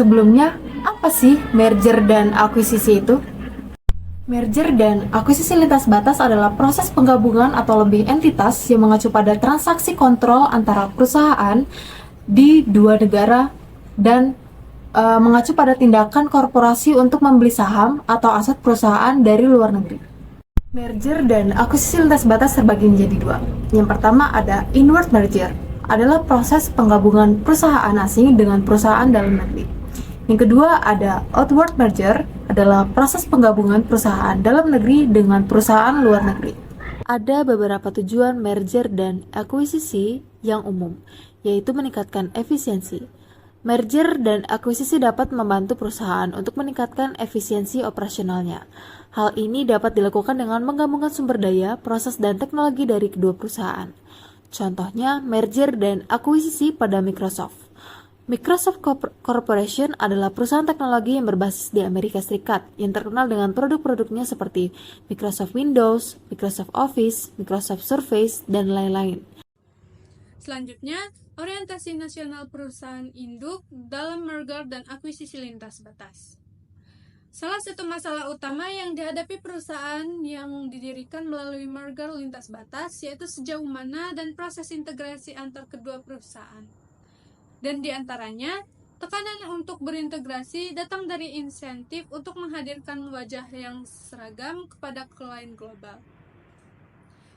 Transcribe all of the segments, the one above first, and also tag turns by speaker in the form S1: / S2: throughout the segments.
S1: Sebelumnya, apa sih merger dan akuisisi itu? Merger dan akuisisi lintas batas adalah proses penggabungan atau lebih entitas yang mengacu pada transaksi kontrol antara perusahaan di dua negara dan mengacu pada tindakan korporasi untuk membeli saham atau aset perusahaan dari luar negeri. Merger dan akuisisi lintas batas terbagi menjadi dua. Yang pertama ada inward merger, adalah proses penggabungan perusahaan asing dengan perusahaan dalam negeri. Yang kedua ada outward merger, adalah proses penggabungan perusahaan dalam negeri dengan perusahaan luar negeri. Ada beberapa tujuan merger dan akuisisi yang umum, yaitu meningkatkan efisiensi. Merger dan akuisisi dapat membantu perusahaan untuk meningkatkan efisiensi operasionalnya. Hal ini dapat dilakukan dengan menggabungkan sumber daya, proses, dan teknologi dari kedua perusahaan. Contohnya, merger dan akuisisi pada Microsoft. Microsoft Corporation adalah perusahaan teknologi yang berbasis di Amerika Serikat yang terkenal dengan produk-produknya seperti Microsoft Windows, Microsoft Office, Microsoft Surface, dan lain-lain.
S2: Selanjutnya, orientasi nasional perusahaan induk dalam merger dan akuisisi lintas batas. Salah satu masalah utama yang dihadapi perusahaan yang didirikan melalui merger lintas batas yaitu sejauh mana dan proses integrasi antar kedua perusahaan. Dan di antaranya, tekanan untuk berintegrasi datang dari insentif untuk menghadirkan wajah yang seragam kepada klien global.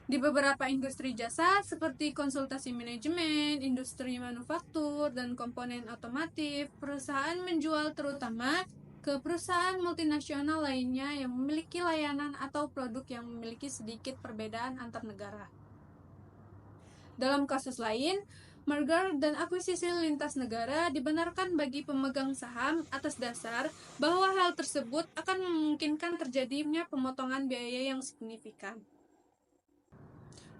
S2: Di beberapa industri jasa seperti konsultasi manajemen, industri manufaktur, dan komponen otomotif, perusahaan menjual terutama ke perusahaan multinasional lainnya yang memiliki layanan atau produk yang memiliki sedikit perbedaan antar negara. Dalam kasus lain, merger dan akuisisi lintas negara dibenarkan bagi pemegang saham atas dasar bahwa hal tersebut akan memungkinkan terjadinya pemotongan biaya yang signifikan.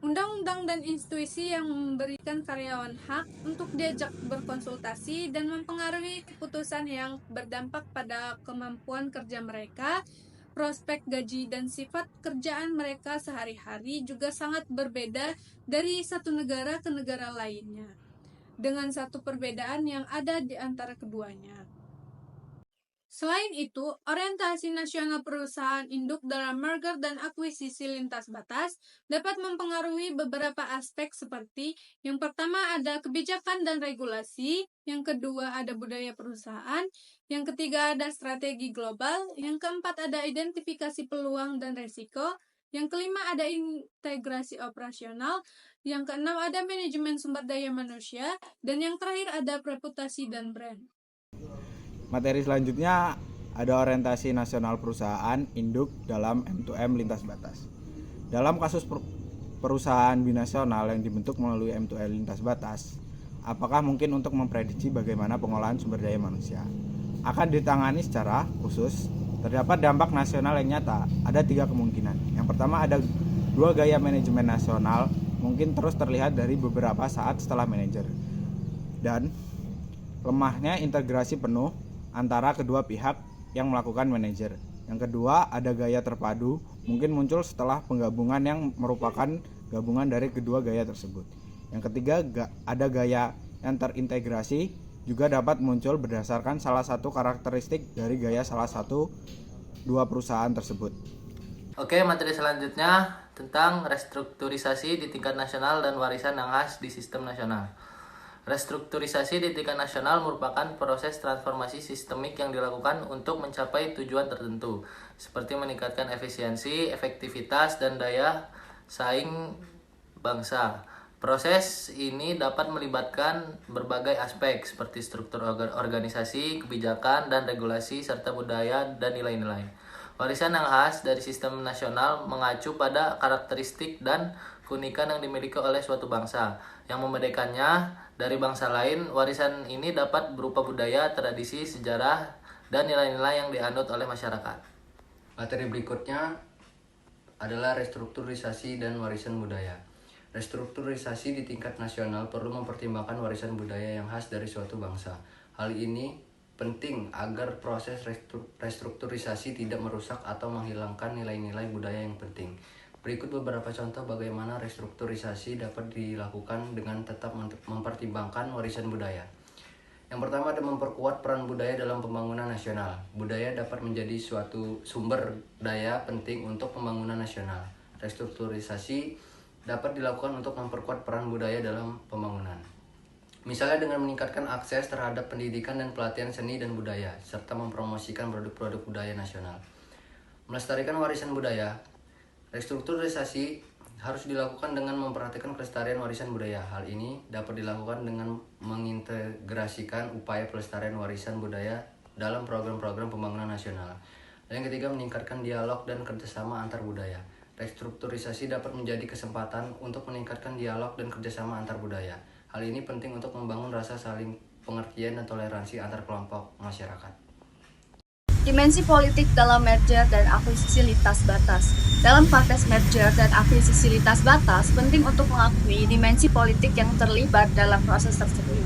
S2: Undang-undang dan institusi yang memberikan karyawan hak untuk diajak berkonsultasi dan mempengaruhi keputusan yang berdampak pada kemampuan kerja mereka, prospek gaji dan sifat kerjaan mereka sehari-hari juga sangat berbeda dari satu negara ke negara lainnya, dengan satu perbedaan yang ada di antara keduanya. Selain itu, orientasi nasional perusahaan induk dalam merger dan akuisisi lintas batas dapat mempengaruhi beberapa aspek seperti yang pertama ada kebijakan dan regulasi, yang kedua ada budaya perusahaan, yang ketiga ada strategi global, yang keempat ada identifikasi peluang dan resiko, yang kelima ada integrasi operasional, yang keenam ada manajemen sumber daya manusia, dan yang terakhir ada reputasi dan brand.
S3: Materi selanjutnya ada orientasi nasional perusahaan induk dalam M2M lintas batas. Dalam kasus perusahaan binasional yang dibentuk melalui M2M lintas batas, apakah mungkin untuk memprediksi bagaimana pengolahan sumber daya manusia? Akan ditangani secara khusus. Terdapat dampak nasional yang nyata. Ada 3 kemungkinan. Yang pertama ada 2 gaya manajemen nasional mungkin terus terlihat dari beberapa saat setelah manajer. Dan lemahnya integrasi penuh antara kedua pihak yang melakukan manajer. Yang kedua, ada gaya terpadu, mungkin muncul setelah penggabungan yang merupakan gabungan dari kedua gaya tersebut. Yang ketiga, ada gaya yang terintegrasi, juga dapat muncul berdasarkan salah satu karakteristik dari gaya salah satu dua perusahaan tersebut.
S4: Oke, materi selanjutnya tentang restrukturisasi di tingkat nasional dan warisan yang khas di sistem nasional. Restrukturisasi di tingkat nasional merupakan proses transformasi sistemik yang dilakukan untuk mencapai tujuan tertentu, seperti meningkatkan efisiensi, efektivitas, dan daya saing bangsa. Proses ini dapat melibatkan berbagai aspek, seperti struktur organisasi, kebijakan, dan regulasi, serta budaya dan nilai-nilai. Warisan yang khas dari sistem nasional mengacu pada karakteristik dan keunikan yang dimiliki oleh suatu bangsa. Yang membedakannya dari bangsa lain, warisan ini dapat berupa budaya, tradisi, sejarah, dan nilai-nilai yang dianut oleh masyarakat.
S5: Materi berikutnya adalah restrukturisasi dan warisan budaya. Restrukturisasi di tingkat nasional perlu mempertimbangkan warisan budaya yang khas dari suatu bangsa. Hal ini penting agar proses restrukturisasi tidak merusak atau menghilangkan nilai-nilai budaya yang penting. Berikut beberapa contoh bagaimana restrukturisasi dapat dilakukan dengan tetap mempertimbangkan warisan budaya. Yang pertama ada memperkuat peran budaya dalam pembangunan nasional. Budaya dapat menjadi suatu sumber daya penting untuk pembangunan nasional. Restrukturisasi dapat dilakukan untuk memperkuat peran budaya dalam pembangunan. Misalnya dengan meningkatkan akses terhadap pendidikan dan pelatihan seni dan budaya, serta mempromosikan produk-produk budaya nasional. Melestarikan warisan budaya. Restrukturisasi harus dilakukan dengan memperhatikan kelestarian warisan budaya. Hal ini dapat dilakukan dengan mengintegrasikan upaya pelestarian warisan budaya dalam program-program pembangunan nasional. Dan yang ketiga, meningkatkan dialog dan kerjasama antar budaya. Restrukturisasi dapat menjadi kesempatan untuk meningkatkan dialog dan kerjasama antar budaya. Hal ini penting untuk membangun rasa saling pengertian dan toleransi antar kelompok masyarakat.
S6: Dimensi politik dalam merger dan akuisisi lintas batas. Dalam konteks merger dan akuisisi lintas batas, penting untuk mengakui dimensi politik yang terlibat dalam proses tersebut.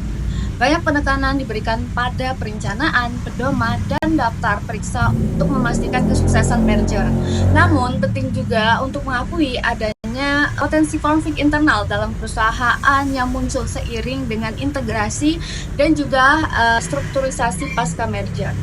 S6: Banyak penekanan diberikan pada perencanaan, pedoman, dan daftar periksa untuk memastikan kesuksesan merger. Namun, penting juga untuk mengakui adanya potensi konflik internal dalam perusahaan yang muncul seiring dengan integrasi dan juga strukturisasi pasca merger.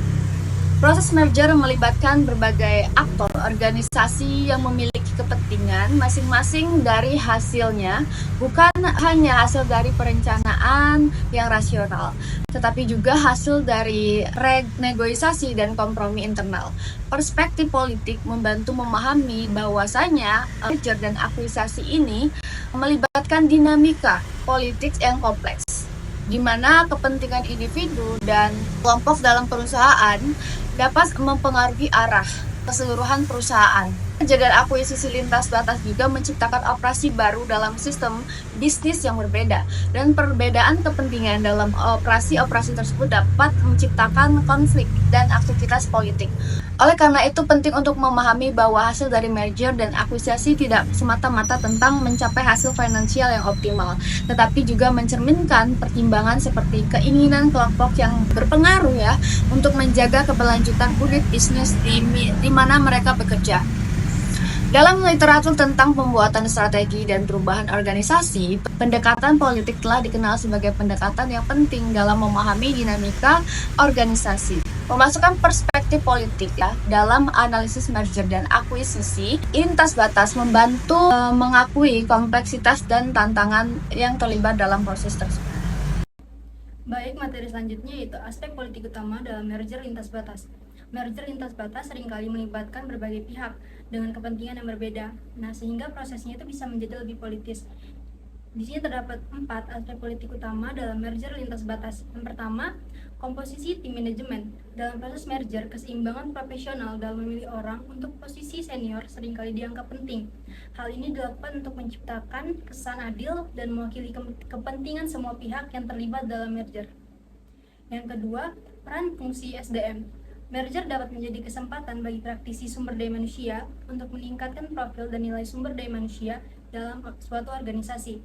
S6: Proses merger melibatkan berbagai aktor organisasi yang memiliki kepentingan masing-masing dari hasilnya, bukan hanya hasil dari perencanaan yang rasional, tetapi juga hasil dari renegosiasi dan kompromi internal. Perspektif politik membantu memahami bahwasanya merger dan akuisisi ini melibatkan dinamika politik yang kompleks, di mana kepentingan individu dan kelompok dalam perusahaan dapat mempengaruhi arah keseluruhan perusahaan. Merger dan akuisisi lintas batas juga menciptakan operasi baru dalam sistem bisnis yang berbeda, dan perbedaan kepentingan dalam operasi-operasi tersebut dapat menciptakan konflik dan aktivitas politik. Oleh karena itu penting untuk memahami bahwa hasil dari merger dan akuisisi tidak semata-mata tentang mencapai hasil finansial yang optimal, tetapi juga mencerminkan pertimbangan seperti keinginan kelompok yang berpengaruh untuk menjaga keberlanjutan unit bisnis di mana mereka bekerja. Dalam literatur tentang pembuatan strategi dan perubahan organisasi, pendekatan politik telah dikenal sebagai pendekatan yang penting dalam memahami dinamika organisasi. Memasukkan perspektif politik dalam analisis merger dan akuisisi lintas batas membantu mengakui kompleksitas dan tantangan yang terlibat dalam proses tersebut.
S7: Baik, materi selanjutnya yaitu aspek politik utama dalam merger lintas batas. Merger lintas batas seringkali melibatkan berbagai pihak dengan kepentingan yang berbeda. Nah, sehingga prosesnya itu bisa menjadi lebih politis. Di sini terdapat 4 aspek politik utama dalam merger lintas batas. Yang pertama, komposisi tim manajemen. Dalam proses merger, keseimbangan profesional dalam memilih orang untuk posisi senior seringkali dianggap penting. Hal ini dilakukan untuk menciptakan kesan adil dan mewakili kepentingan semua pihak yang terlibat dalam merger. Yang kedua, peran fungsi SDM. Merger dapat menjadi kesempatan bagi praktisi sumber daya manusia untuk meningkatkan profil dan nilai sumber daya manusia dalam suatu organisasi.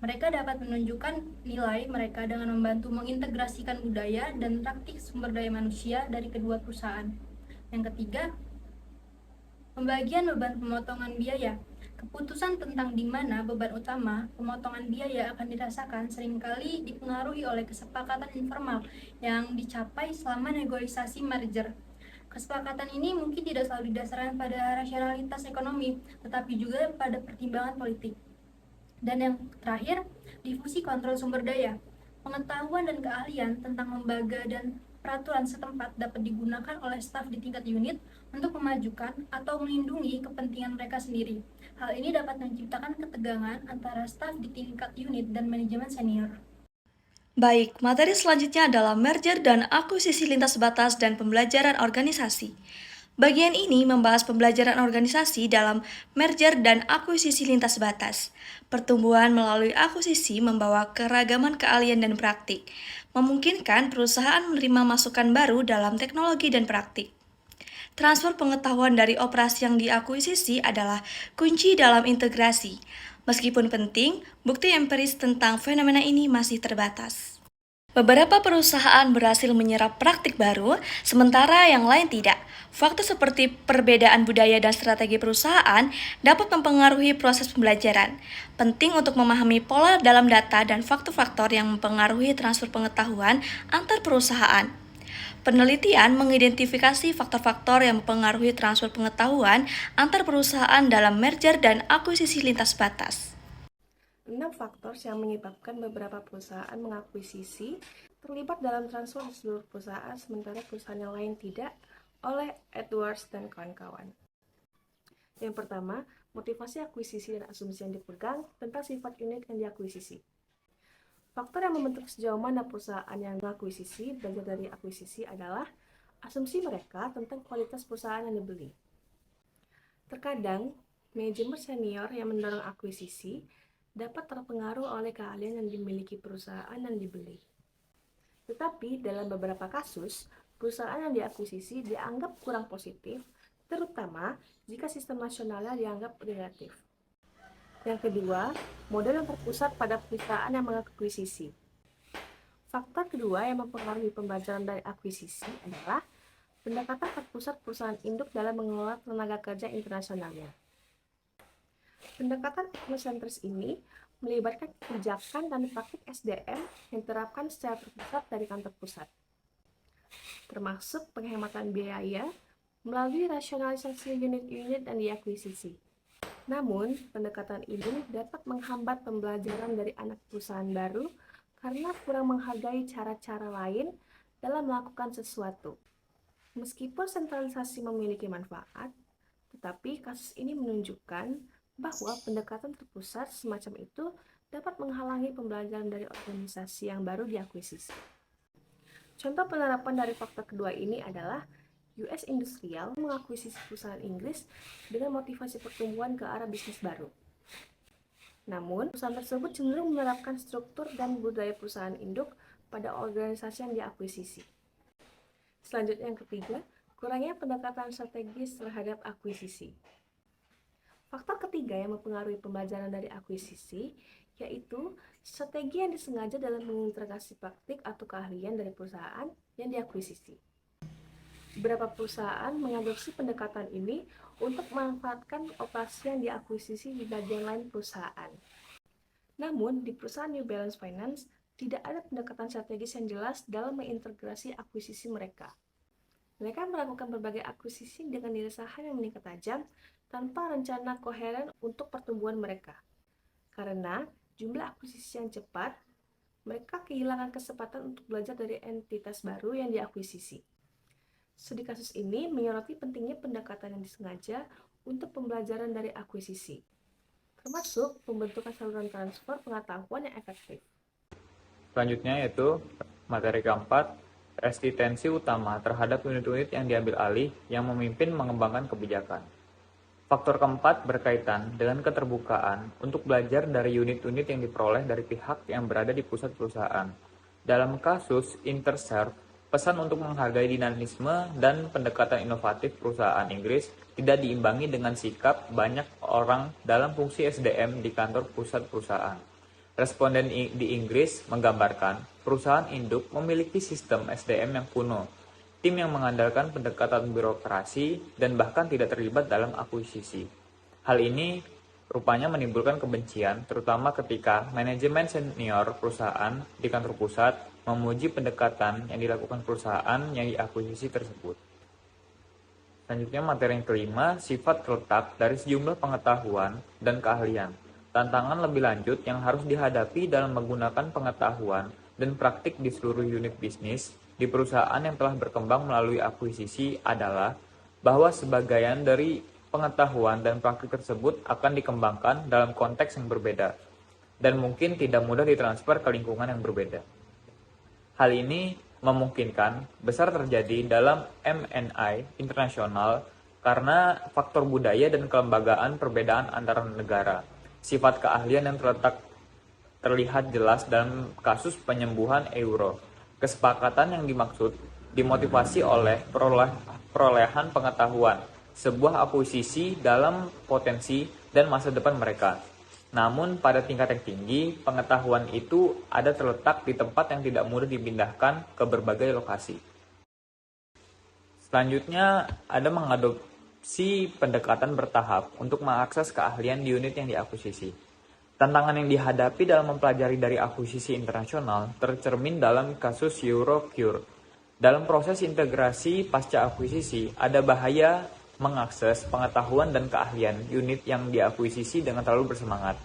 S7: Mereka dapat menunjukkan nilai mereka dengan membantu mengintegrasikan budaya dan praktik sumber daya manusia dari kedua perusahaan. Yang ketiga, pembagian beban pemotongan biaya. Keputusan tentang di mana beban utama pemotongan biaya akan dirasakan seringkali dipengaruhi oleh kesepakatan informal yang dicapai selama negosiasi merger. Kesepakatan ini mungkin tidak selalu didasarkan pada rasionalitas ekonomi, tetapi juga pada pertimbangan politik. Dan yang terakhir, difusi kontrol sumber daya. Pengetahuan dan keahlian tentang lembaga dan peraturan setempat dapat digunakan oleh staf di tingkat unit untuk memajukan atau melindungi kepentingan mereka sendiri. Hal ini dapat menciptakan ketegangan antara staf di tingkat unit dan manajemen senior.
S8: Baik, materi selanjutnya adalah merger dan akuisisi lintas batas dan pembelajaran organisasi. Bagian ini membahas pembelajaran organisasi dalam merger dan akuisisi lintas batas. Pertumbuhan melalui akuisisi membawa keragaman keahlian dan praktik, memungkinkan perusahaan menerima masukan baru dalam teknologi dan praktik. Transfer pengetahuan dari operasi yang diakuisisi adalah kunci dalam integrasi. Meskipun penting, bukti empiris tentang fenomena ini masih terbatas. Beberapa perusahaan berhasil menyerap praktik baru, sementara yang lain tidak. Faktor seperti perbedaan budaya dan strategi perusahaan dapat mempengaruhi proses pembelajaran. Penting untuk memahami pola dalam data dan faktor-faktor yang mempengaruhi transfer pengetahuan antar perusahaan. Penelitian mengidentifikasi faktor-faktor yang mempengaruhi transfer pengetahuan antar perusahaan dalam merger dan akuisisi lintas batas.
S9: 6 faktor yang menyebabkan beberapa perusahaan mengakuisisi terlibat dalam transfer di seluruh perusahaan sementara perusahaan yang lain tidak, oleh Edwards dan kawan-kawan. Yang pertama, motivasi akuisisi dan asumsi yang dipegang tentang sifat unit yang diakuisisi. Faktor yang membentuk sejauh mana perusahaan yang mengakuisisi belajar dari akuisisi adalah asumsi mereka tentang kualitas perusahaan yang dibeli. Terkadang, manajemen senior yang mendorong akuisisi dapat terpengaruh oleh keahlian yang dimiliki perusahaan yang dibeli. Tetapi dalam beberapa kasus, perusahaan yang diakuisisi dianggap kurang positif, terutama jika sistem nasionalnya dianggap negatif. Yang kedua, model yang terpusat pada perusahaan yang mengakuisisi. Faktor kedua yang mempengaruhi pembelajaran dari akuisisi adalah pendekatan terpusat perusahaan induk dalam mengelola tenaga kerja internasionalnya. Pendekatan etnosentris ini melibatkan kebijakan dan praktik SDM yang diterapkan secara terpusat dari kantor pusat, termasuk penghematan biaya melalui rasionalisasi unit-unit yang diakuisisi. Namun, pendekatan ini dapat menghambat pembelajaran dari anak perusahaan baru karena kurang menghargai cara-cara lain dalam melakukan sesuatu. Meskipun sentralisasi memiliki manfaat, tetapi kasus ini menunjukkan bahwa pendekatan terpusat semacam itu dapat menghalangi pembelajaran dari organisasi yang baru diakuisisi. Contoh penerapan dari faktor kedua ini adalah US Industrial mengakuisisi perusahaan Inggris dengan motivasi pertumbuhan ke arah bisnis baru. Namun, perusahaan tersebut cenderung menerapkan struktur dan budaya perusahaan induk pada organisasi yang diakuisisi. Selanjutnya yang ketiga, kurangnya pendekatan strategis terhadap akuisisi. Faktor ketiga yang mempengaruhi pembelajaran dari akuisisi yaitu strategi yang disengaja dalam mengintegrasi praktik atau keahlian dari perusahaan yang diakuisisi. Beberapa perusahaan mengadopsi pendekatan ini untuk memanfaatkan operasi yang diakuisisi di bagian lain perusahaan. Namun, di perusahaan New Balance Finance, tidak ada pendekatan strategis yang jelas dalam mengintegrasi akuisisi mereka. Mereka melakukan berbagai akuisisi dengan nilai saham yang meningkat tajam tanpa rencana koheren untuk pertumbuhan mereka. Karena jumlah akuisisi yang cepat, mereka kehilangan kesempatan untuk belajar dari entitas baru yang diakuisisi. Studi kasus ini menyoroti pentingnya pendekatan yang disengaja untuk pembelajaran dari akuisisi, termasuk pembentukan saluran transfer pengetahuan yang efektif.
S10: Selanjutnya yaitu materi keempat, resistensi utama terhadap unit-unit yang diambil alih yang memimpin mengembangkan kebijakan. Faktor keempat berkaitan dengan keterbukaan untuk belajar dari unit-unit yang diperoleh dari pihak yang berada di pusat perusahaan. Dalam kasus Interserve, pesan untuk menghargai dinamisme dan pendekatan inovatif perusahaan Inggris tidak diimbangi dengan sikap banyak orang dalam fungsi SDM di kantor pusat perusahaan. Responden di Inggris menggambarkan perusahaan induk memiliki sistem SDM yang kuno, tim yang mengandalkan pendekatan birokrasi dan bahkan tidak terlibat dalam akuisisi. Hal ini rupanya menimbulkan kebencian, terutama ketika manajemen senior perusahaan di kantor pusat memuji pendekatan yang dilakukan perusahaan yang diakuisisi tersebut. Selanjutnya materi yang kelima, sifat terletak dari sejumlah pengetahuan dan keahlian. Tantangan lebih lanjut yang harus dihadapi dalam menggunakan pengetahuan dan praktik di seluruh unit bisnis di perusahaan yang telah berkembang melalui akuisisi adalah bahwa sebagian dari pengetahuan dan praktik tersebut akan dikembangkan dalam konteks yang berbeda dan mungkin tidak mudah ditransfer ke lingkungan yang berbeda. Hal ini memungkinkan besar terjadi dalam M&A internasional karena faktor budaya dan kelembagaan perbedaan antara negara. Sifat keahlian yang terlihat jelas dalam kasus penyembuhan euro. Kesepakatan yang dimaksud dimotivasi oleh perolehan pengetahuan, sebuah akuisisi dalam potensi dan masa depan mereka. Namun pada tingkat yang tinggi, pengetahuan itu ada terletak di tempat yang tidak mudah dipindahkan ke berbagai lokasi. Selanjutnya, ada mengadopsi pendekatan bertahap untuk mengakses keahlian di unit yang diakuisisi. Tantangan yang dihadapi dalam mempelajari dari akuisisi internasional tercermin dalam kasus Eurocure. Dalam proses integrasi pasca akuisisi, ada bahaya mengakses pengetahuan dan keahlian unit yang diakuisisi dengan terlalu bersemangat,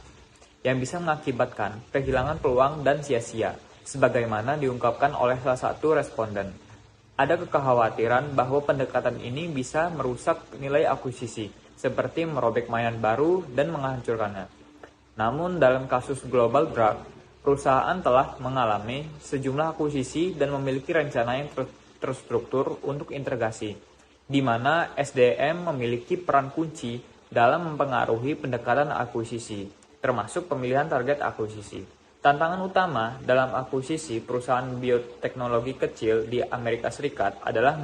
S10: yang bisa mengakibatkan kehilangan peluang dan sia-sia, sebagaimana diungkapkan oleh salah satu responden. Ada kekhawatiran bahwa pendekatan ini bisa merusak nilai akuisisi, seperti merobek mainan baru dan menghancurkannya. Namun dalam kasus Global Drug, perusahaan telah mengalami sejumlah akuisisi dan memiliki rencana yang terstruktur untuk integrasi, di mana SDM memiliki peran kunci dalam mempengaruhi pendekatan akuisisi, termasuk pemilihan target akuisisi. Tantangan utama dalam akuisisi perusahaan bioteknologi kecil di Amerika Serikat adalah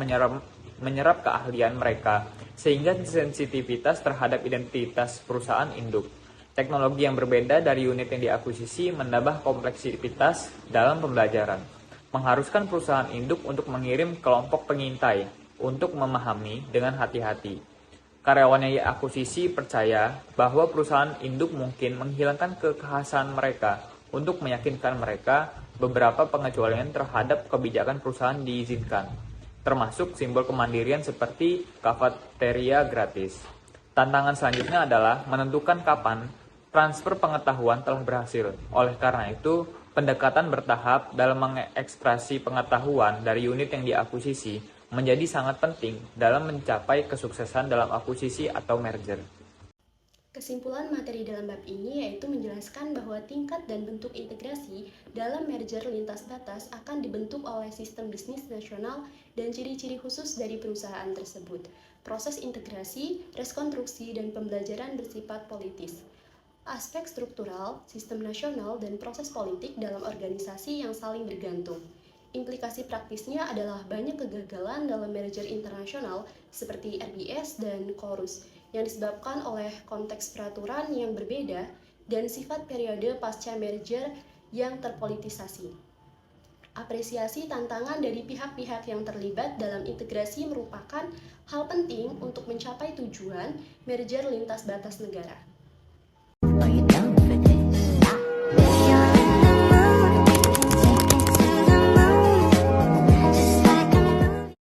S10: menyerap keahlian mereka, sehingga sensitivitas terhadap identitas perusahaan induk. Teknologi yang berbeda dari unit yang diakuisisi menambah kompleksitas dalam pembelajaran, mengharuskan perusahaan induk untuk mengirim kelompok pengintai untuk memahami dengan hati-hati. Karyawan yang diakuisisi percaya bahwa perusahaan induk mungkin menghilangkan kekhasan mereka untuk meyakinkan mereka beberapa pengecualian terhadap kebijakan perusahaan diizinkan, termasuk simbol kemandirian seperti kafeteria gratis. Tantangan selanjutnya adalah menentukan kapan transfer pengetahuan telah berhasil. Oleh karena itu, pendekatan bertahap dalam mengekspresi pengetahuan dari unit yang diakuisisi menjadi sangat penting dalam mencapai kesuksesan dalam akuisisi atau merger.
S11: Kesimpulan materi dalam bab ini yaitu menjelaskan bahwa tingkat dan bentuk integrasi dalam merger lintas batas akan dibentuk oleh sistem bisnis nasional dan ciri-ciri khusus dari perusahaan tersebut. Proses integrasi, rekonstruksi, dan pembelajaran bersifat politis. Aspek struktural, sistem nasional, dan proses politik dalam organisasi yang saling bergantung. Implikasi praktisnya adalah banyak kegagalan dalam merger internasional seperti RBS dan Chorus yang disebabkan oleh konteks peraturan yang berbeda dan sifat periode pasca merger yang terpolitisasi. Apresiasi tantangan dari pihak-pihak yang terlibat dalam integrasi merupakan hal penting untuk mencapai tujuan merger lintas batas negara.